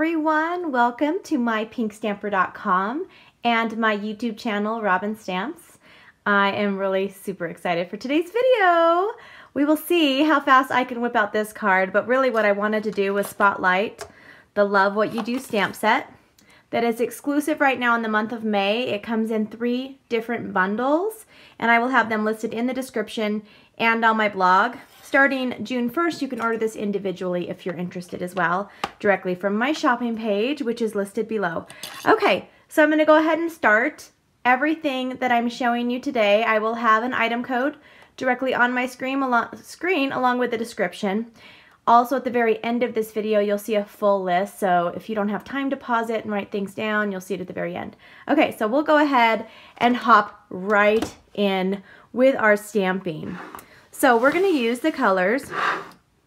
everyone, welcome to mypinkstamper.com and my YouTube channel, Robyn Stamps. I am really super excited for today's video. We will see how fast I can whip out this card, but really what I wanted to do was spotlight the Love What You Do stamp set that is exclusive right now in the month of May. It comes in 3 different bundles, and I will have them listed in the description and on my blog. Starting June 1st, you can order this individually if you're interested as well, directly from my shopping page, which is listed below. Okay, so I'm going to go ahead and start. Everything that I'm showing you today, I will have an item code directly on my screen along with the description. Also, at the very end of this video, you'll see a full list, so if you don't have time to pause it and write things down, you'll see it at the very end. Okay, so we'll go ahead and hop right in with our stamping. So we're going to use the colors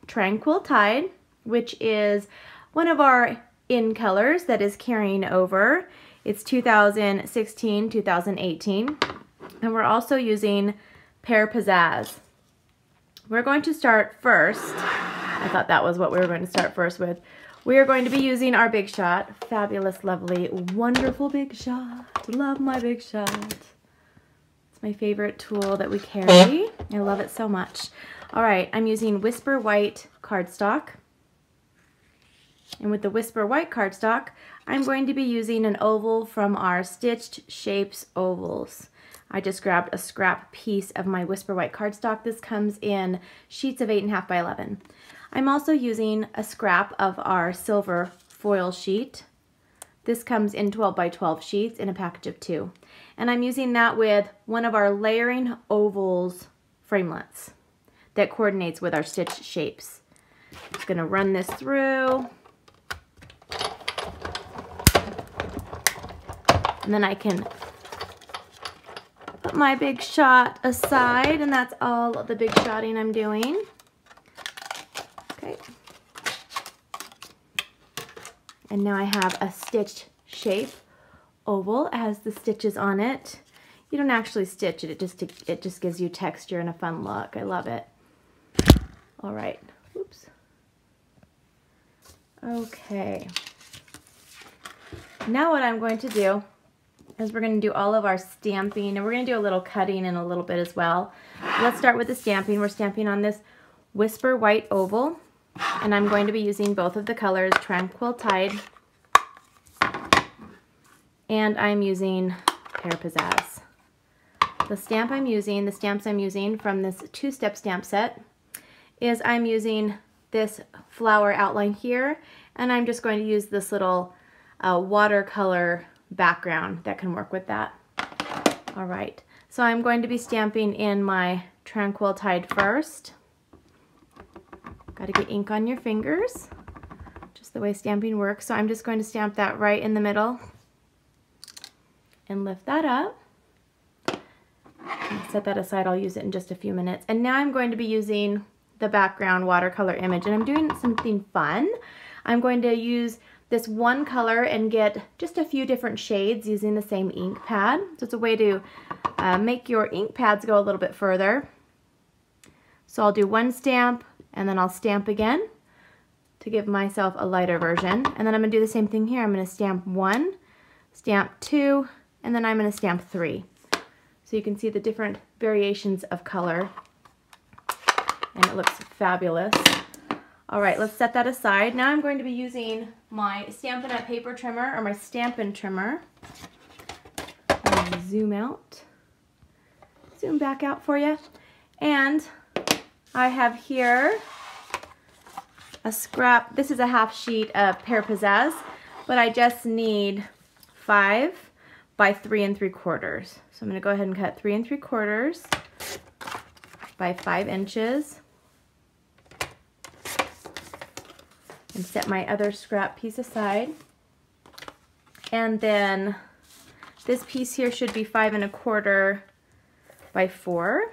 Tranquil Tide, which is one of our in colors that is carrying over. It's 2016-2018. And we're also using Pear Pizzazz. We're going to start first. I thought that was what we were going to start first with. We are going to be using our Big Shot. Fabulous, lovely, wonderful Big Shot. Love my Big Shot. My favorite tool that we carry. I love it so much. All right, I'm using Whisper White cardstock. And with the Whisper White cardstock, I'm going to be using an oval from our Stitched Shapes ovals. I just grabbed a scrap piece of my Whisper White cardstock. This comes in sheets of 8.5 by 11. I'm also using a scrap of our silver foil sheet. This comes in 12 by 12 sheets in a package of 2. And I'm using that with one of our layering ovals framelits that coordinates with our stitched shapes. Just going to run this through. And then I can put my Big Shot aside, and that's all of the Big Shotting I'm doing. Okay. And now I have a stitched shape oval. It has the stitches on it. You don't actually stitch it, it just gives you texture and a fun look. I love it. All right. Oops. Okay. Now what I'm going to do is we're going to do all of our stamping, and we're going to do a little cutting in a little bit as well. Let's start with the stamping. We're stamping on this Whisper White oval, and I'm going to be using both of the colors Tranquil Tide, and I'm using Pear Pizzazz. The stamps I'm using from this 2-step stamp set is I'm using this flower outline here, and I'm just going to use this little watercolor background that can work with that. All right, so I'm going to be stamping in my Tranquil Tide first. Got to get ink on your fingers, just the way stamping works. So I'm just going to stamp that right in the middle and lift that up. And set that aside, I'll use it in just a few minutes. And now I'm going to be using the background watercolor image, and I'm doing something fun. I'm going to use this one color and get just a few different shades using the same ink pad. So it's a way to make your ink pads go a little bit further. So I'll do one stamp, and then I'll stamp again to give myself a lighter version. And then I'm going to do the same thing here. I'm going to stamp 1, stamp 2, and then I'm going to stamp 3. So you can see the different variations of color, and it looks fabulous. All right, let's set that aside. Now I'm going to be using my Stampin' Up! Paper trimmer, or my Stampin' trimmer. Zoom out, zoom back out for you. And I have here a scrap. This is a half sheet of Pear Pizzazz, but I just need 5 by 3 3/4. So I'm going to go ahead and cut 3 3/4 by 5 inches. And set my other scrap piece aside. And then this piece here should be 5 1/4 by 4,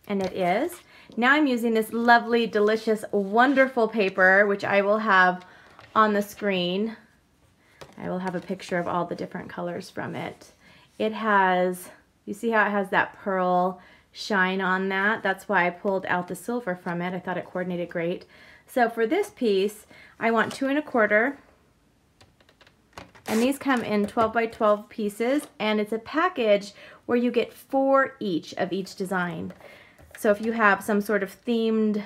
and it is. Now I'm using this lovely, delicious, wonderful paper, which I will have on the screen. I will have a picture of all the different colors from it. It has, you see how it has that pearl shine on that? That's why I pulled out the silver from it. I thought it coordinated great. So for this piece, I want 2 1/4 And these come in 12 by 12 pieces, and it's a package where you get 4 each of each design. So if you have some sort of themed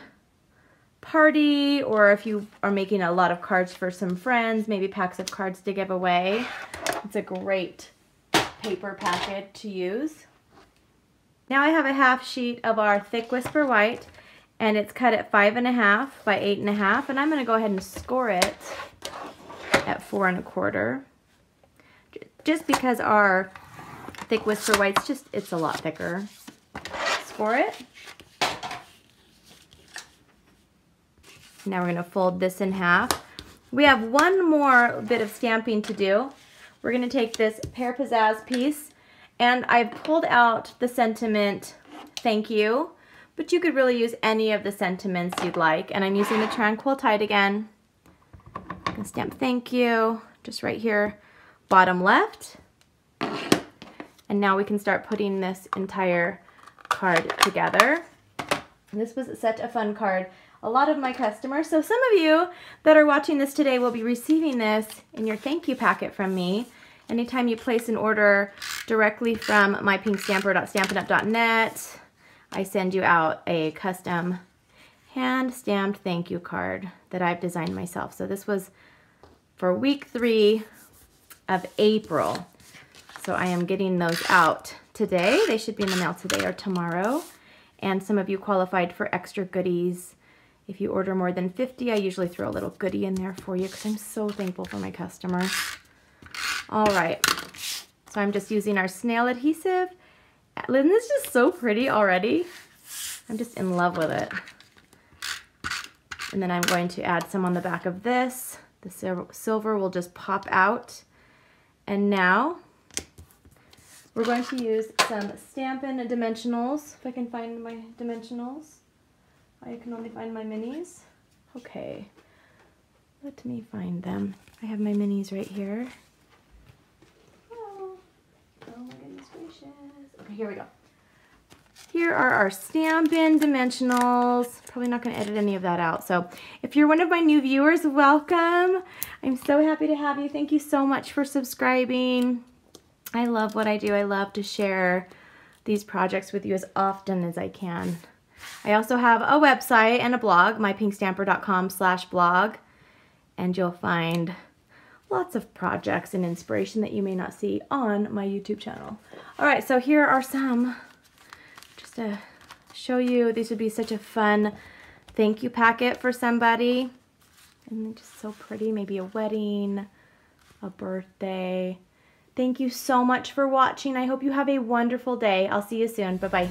party, or if you are making a lot of cards for some friends, maybe packs of cards to give away, it's a great paper packet to use. Now I have a half sheet of our thick Whisper White, and it's cut at 5.5 by 8.5, and I'm going to go ahead and score it at 4 1/4, just because our thick Whisper White's it's a lot thicker. Score it. Now we're going to fold this in half. We have one more bit of stamping to do. We're going to take this Pear Pizzazz piece, and I've pulled out the sentiment, thank you, but you could really use any of the sentiments you'd like. And I'm using the Tranquil Tide again. I can stamp thank you, just right here, bottom left. And now we can start putting this entire card together. And this was such a fun card. A lot of my customers, so some of you that are watching this today will be receiving this in your thank you packet from me. Anytime you place an order directly from mypinkstamper.stampinup.net, I send you out a custom hand-stamped thank you card that I've designed myself. So this was for week 3 of April. So I am getting those out today. They should be in the mail today or tomorrow. And some of you qualified for extra goodies. If you order more than 50, I usually throw a little goodie in there for you because I'm so thankful for my customers. All right, so I'm just using our snail adhesive. Isn't this just so pretty already? I'm just in love with it. And then I'm going to add some on the back of this. The silver will just pop out. And now we're going to use some Stampin' Dimensionals, if I can find my dimensionals. I can only find my minis. Okay, let me find them. I have my minis right here. Oh my goodness gracious. Okay, here we go. Here are our Stampin' Dimensionals. Probably not going to edit any of that out. So if you're one of my new viewers, welcome. I'm so happy to have you. Thank you so much for subscribing. I love what I do. I love to share these projects with you as often as I can. I also have a website and a blog, mypinkstamper.com/blog, and you'll find lots of projects and inspiration that you may not see on my YouTube channel. All right, so here are some, just to show you, these would be such a fun thank you packet for somebody. And they're just so pretty, maybe a wedding, a birthday. Thank you so much for watching. I hope you have a wonderful day. I'll see you soon. Bye-bye.